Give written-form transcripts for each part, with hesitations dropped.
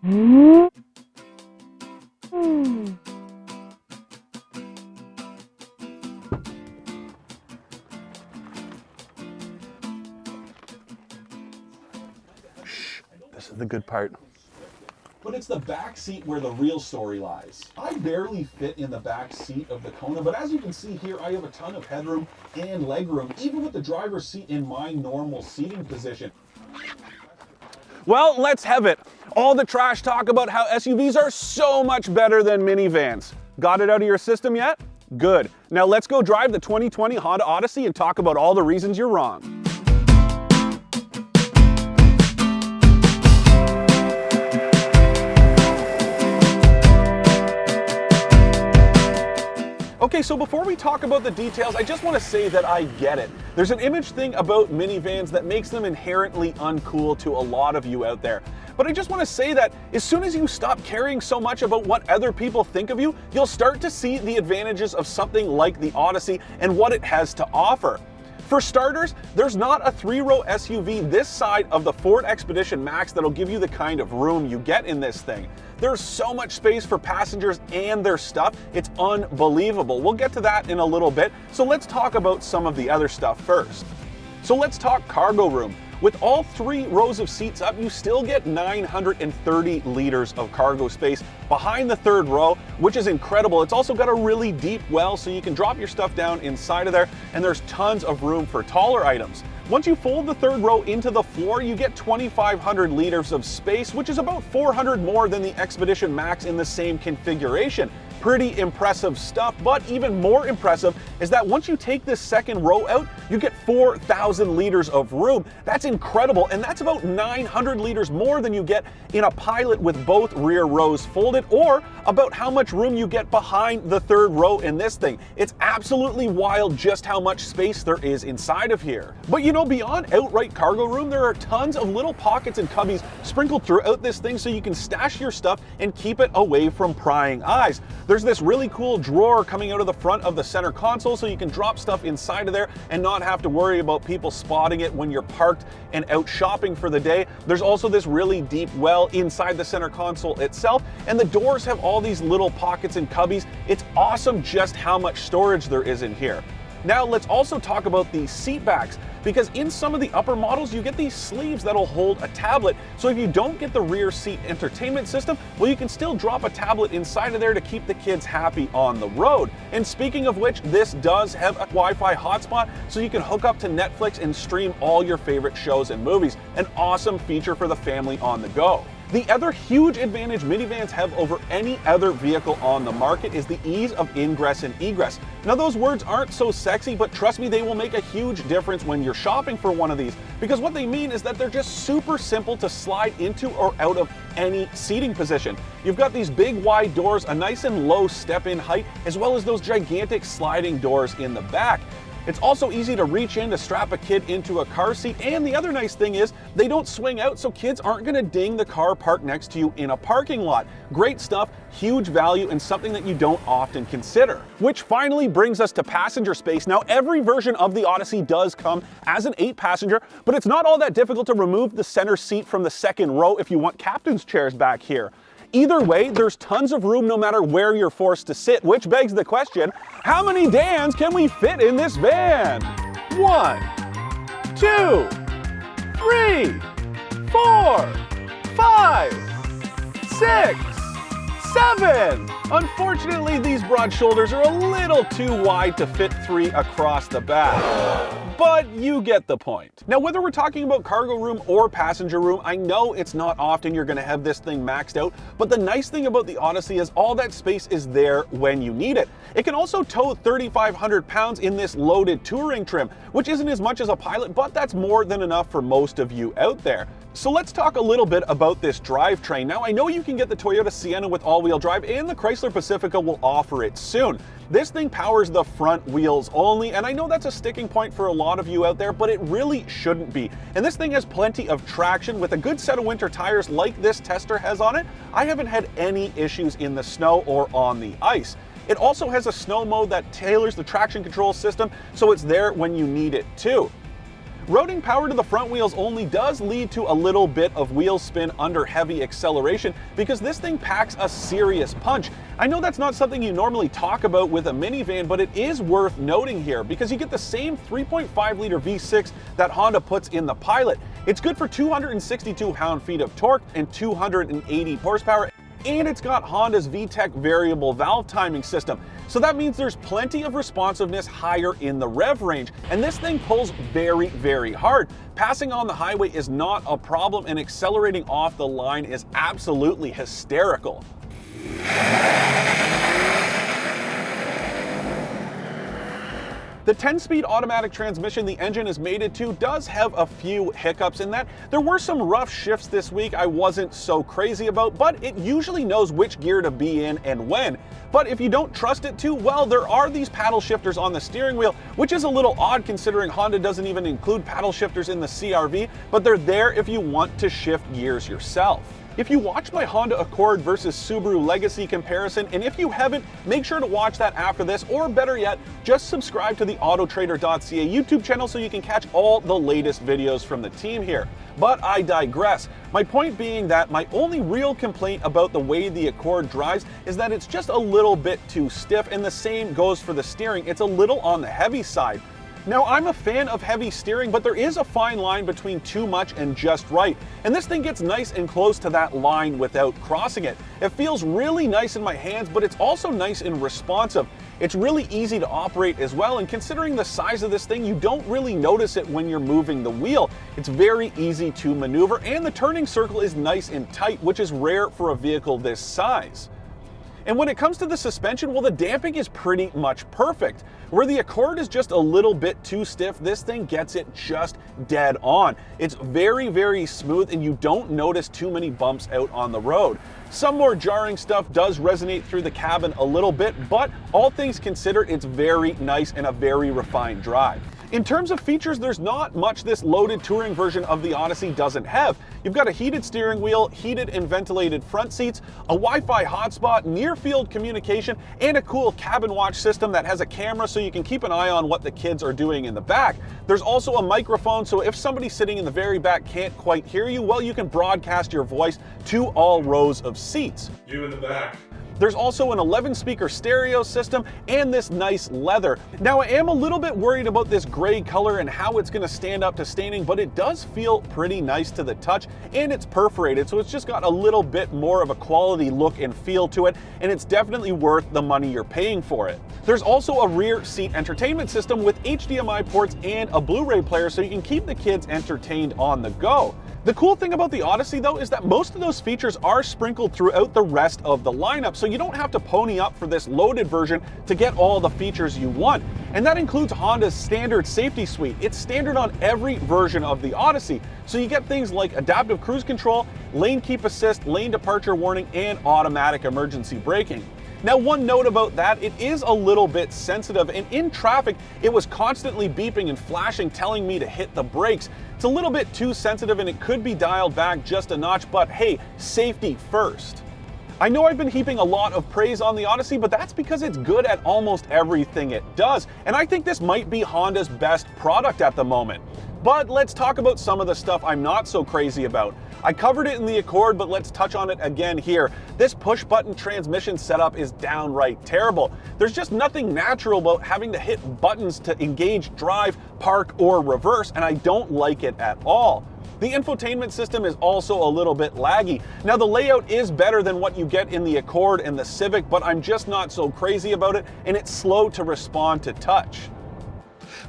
This is the good part. But it's the back seat where the real story lies. I barely fit in the back seat of the Kona, but as you can see here, I have a ton of headroom and legroom, even with the driver's seat in my normal seating position. Well, let's have it. All the trash talk about how SUVs are so much better than minivans. Got it out of your system yet? Good. Now let's go drive the 2020 Honda Odyssey and talk about all the reasons you're wrong. Okay, so before we talk about the details, I just want to say that I get it. There's an image thing about minivans that makes them inherently uncool to a lot of you out there. But I just want to say that as soon as you stop caring so much about what other people think of you, you'll start to see the advantages of something like the Odyssey and what it has to offer. For starters, there's not a 3-row SUV this side of the Ford Expedition Max that'll give you the kind of room you get in this thing. There's so much space for passengers and their stuff, it's unbelievable. We'll get to that in a little bit, so let's talk about some of the other stuff first. So let's talk cargo room. With all 3 rows of seats up, you still get 930 liters of cargo space behind the 3rd row, which is incredible. It's also got a really deep well, so you can drop your stuff down inside of there, and there's tons of room for taller items. Once you fold the 3rd row into the floor, you get 2,500 liters of space, which is about 400 more than the Expedition Max in the same configuration. Pretty impressive stuff, but even more impressive is that once you take this 2nd row out, you get 4,000 liters of room. That's incredible, and that's about 900 liters more than you get in a Pilot with both rear rows folded, or about how much room you get behind the 3rd row in this thing. It's absolutely wild just how much space there is inside of here. But you know, beyond outright cargo room, there are tons of little pockets and cubbies sprinkled throughout this thing so you can stash your stuff and keep it away from prying eyes. There's this really cool drawer coming out of the front of the center console so you can drop stuff inside of there and not have to worry about people spotting it when you're parked and out shopping for the day. There's also this really deep well inside the center console itself, and the doors have all these little pockets and cubbies. It's awesome just how much storage there is in here. Now let's also talk about the seat backs, because in some of the upper models you get these sleeves that'll hold a tablet, so if you don't get the rear seat entertainment system, well, you can still drop a tablet inside of there to keep the kids happy on the road. And speaking of which, this does have a Wi-Fi hotspot, so you can hook up to Netflix and stream all your favorite shows and movies. An awesome feature for the family on the go. The other huge advantage minivans have over any other vehicle on the market is the ease of ingress and egress. Now those words aren't so sexy, but trust me, they will make a huge difference when you're shopping for one of these, because what they mean is that they're just super simple to slide into or out of any seating position. You've got these big wide doors, a nice and low step-in height, as well as those gigantic sliding doors in the back. It's also easy to reach in to strap a kid into a car seat, and the other nice thing is they don't swing out, so kids aren't going to ding the car parked next to you in a parking lot. Great stuff, huge value, and something that you don't often consider. Which finally brings us to passenger space. Now, every version of the Odyssey does come as an 8-passenger, but it's not all that difficult to remove the center seat from the 2nd row if you want captain's chairs back here. Either way, there's tons of room no matter where you're forced to sit, which begs the question, how many Dans can we fit in this van? 1, 2, 3, 4, 5, 6, 7. Unfortunately, these broad shoulders are a little too wide to fit 3 across the back. But you get the point. Now, whether we're talking about cargo room or passenger room, I know it's not often you're going to have this thing maxed out, but the nice thing about the Odyssey is all that space is there when you need it. It can also tow 3,500 pounds in this loaded touring trim, which isn't as much as a Pilot, but that's more than enough for most of you out there. So let's talk a little bit about this drivetrain. Now, I know you can get the Toyota Sienna with all-wheel drive, and the Chrysler Pacifica will offer it soon. This thing powers the front wheels only, and I know that's a sticking point for a lot of you out there, but it really shouldn't be. And this thing has plenty of traction. With a good set of winter tires like this tester has on it, I haven't had any issues in the snow or on the ice. It also has a snow mode that tailors the traction control system, so it's there when you need it too. Routing power to the front wheels only does lead to a little bit of wheel spin under heavy acceleration because this thing packs a serious punch. I know that's not something you normally talk about with a minivan, but it is worth noting here because you get the same 3.5 liter V6 that Honda puts in the Pilot. It's good for 262 pound-feet of torque and 280 horsepower. And it's got Honda's VTEC variable valve timing system. So that means there's plenty of responsiveness higher in the rev range. And this thing pulls very, very hard. Passing on the highway is not a problem, and accelerating off the line is absolutely hysterical. The 10-speed automatic transmission the engine is mated to does have a few hiccups in that. There were some rough shifts this week I wasn't so crazy about, but it usually knows which gear to be in and when. But if you don't trust it to, well, there are these paddle shifters on the steering wheel, which is a little odd considering Honda doesn't even include paddle shifters in the CR-V, but they're there if you want to shift gears yourself. If you watched my Honda Accord versus Subaru Legacy comparison, and if you haven't, make sure to watch that after this, or better yet, just subscribe to the autoTRADER.ca YouTube channel so you can catch all the latest videos from the team here. But I digress. My point being that my only real complaint about the way the Accord drives is that it's just a little bit too stiff, and the same goes for the steering. It's a little on the heavy side. Now, I'm a fan of heavy steering, but there is a fine line between too much and just right. And this thing gets nice and close to that line without crossing it. It feels really nice in my hands, but it's also nice and responsive. It's really easy to operate as well, and considering the size of this thing, you don't really notice it when you're moving the wheel. It's very easy to maneuver, and the turning circle is nice and tight, which is rare for a vehicle this size. And when it comes to the suspension, well, the damping is pretty much perfect. Where the Accord is just a little bit too stiff, this thing gets it just dead on. It's very, very smooth, and you don't notice too many bumps out on the road. Some more jarring stuff does resonate through the cabin a little bit, but all things considered, it's very nice and a very refined drive. In terms of features, there's not much this loaded touring version of the Odyssey doesn't have. You've got a heated steering wheel, heated and ventilated front seats, a Wi-Fi hotspot, near-field communication, and a cool cabin watch system that has a camera so you can keep an eye on what the kids are doing in the back. There's also a microphone, so if somebody sitting in the very back can't quite hear you, well, you can broadcast your voice to all rows of seats. You in the back. There's also an 11-speaker stereo system and this nice leather. Now, I am a little bit worried about this gray color and how it's going to stand up to staining, but it does feel pretty nice to the touch, and it's perforated, so it's just got a little bit more of a quality look and feel to it, and it's definitely worth the money you're paying for it. There's also a rear seat entertainment system with HDMI ports and a Blu-ray player so you can keep the kids entertained on the go. The cool thing about the Odyssey, though, is that most of those features are sprinkled throughout the rest of the lineup, so you don't have to pony up for this loaded version to get all the features you want. And that includes Honda's standard safety suite. It's standard on every version of the Odyssey, so you get things like adaptive cruise control, lane keep assist, lane departure warning, and automatic emergency braking. Now, one note about that, it is a little bit sensitive, and in traffic, it was constantly beeping and flashing, telling me to hit the brakes. It's a little bit too sensitive, and it could be dialed back just a notch, but hey, safety first. I know I've been heaping a lot of praise on the Odyssey, but that's because it's good at almost everything it does, and I think this might be Honda's best product at the moment. But let's talk about some of the stuff I'm not so crazy about. I covered it in the Accord, but let's touch on it again here. This push-button transmission setup is downright terrible. There's just nothing natural about having to hit buttons to engage, drive, park, or reverse, and I don't like it at all. The infotainment system is also a little bit laggy. Now, the layout is better than what you get in the Accord and the Civic, but I'm just not so crazy about it, and it's slow to respond to touch.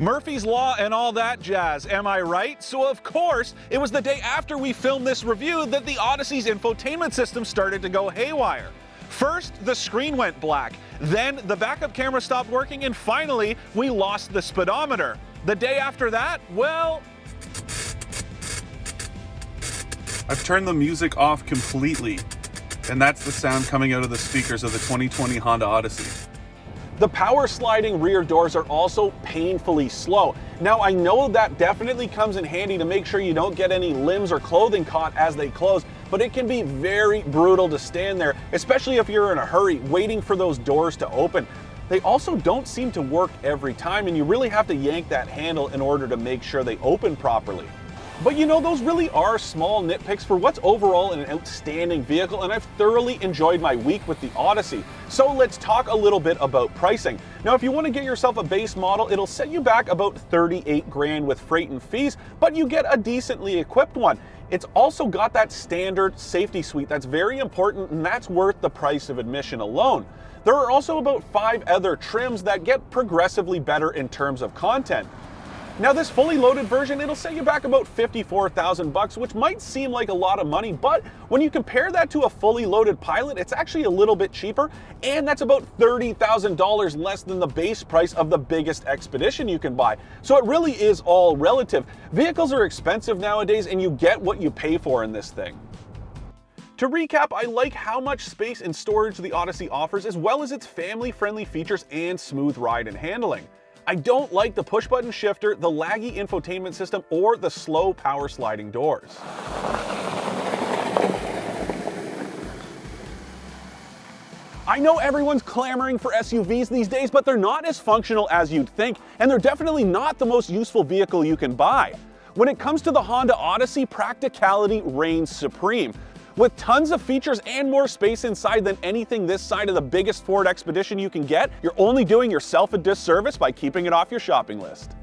Murphy's Law and all that jazz, am I right? So of course, it was the day after we filmed this review that the Odyssey's infotainment system started to go haywire. First, the screen went black, then the backup camera stopped working, and finally, we lost the speedometer. The day after that, well, I've turned the music off completely, and that's the sound coming out of the speakers of the 2020 Honda Odyssey. the power sliding rear doors are also painfully slow. Now, I know that definitely comes in handy to make sure you don't get any limbs or clothing caught as they close, but it can be very brutal to stand there, especially if you're in a hurry waiting for those doors to open. They also don't seem to work every time, and you really have to yank that handle in order to make sure they open properly. But you know, those really are small nitpicks for what's overall an outstanding vehicle, and I've thoroughly enjoyed my week with the Odyssey. So let's talk a little bit about pricing. Now, if you want to get yourself a base model, it'll set you back about 38 grand with freight and fees, but you get a decently equipped one. It's also got that standard safety suite that's very important, and that's worth the price of admission alone. There are also about 5 other trims that get progressively better in terms of content. Now, this fully loaded version, it'll set you back about 54,000 bucks, which might seem like a lot of money, but when you compare that to a fully loaded Pilot, it's actually a little bit cheaper, and that's about $30,000 less than the base price of the biggest Expedition you can buy. So it really is all relative. Vehicles are expensive nowadays, and you get what you pay for in this thing. To recap, I like how much space and storage the Odyssey offers, as well as its family-friendly features and smooth ride and handling. I don't like the push-button shifter, the laggy infotainment system, or the slow power sliding doors. I know everyone's clamoring for SUVs these days, but they're not as functional as you'd think, and they're definitely not the most useful vehicle you can buy. When it comes to the Honda Odyssey, practicality reigns supreme. With tons of features and more space inside than anything this side of the biggest Ford Expedition you can get, you're only doing yourself a disservice by keeping it off your shopping list.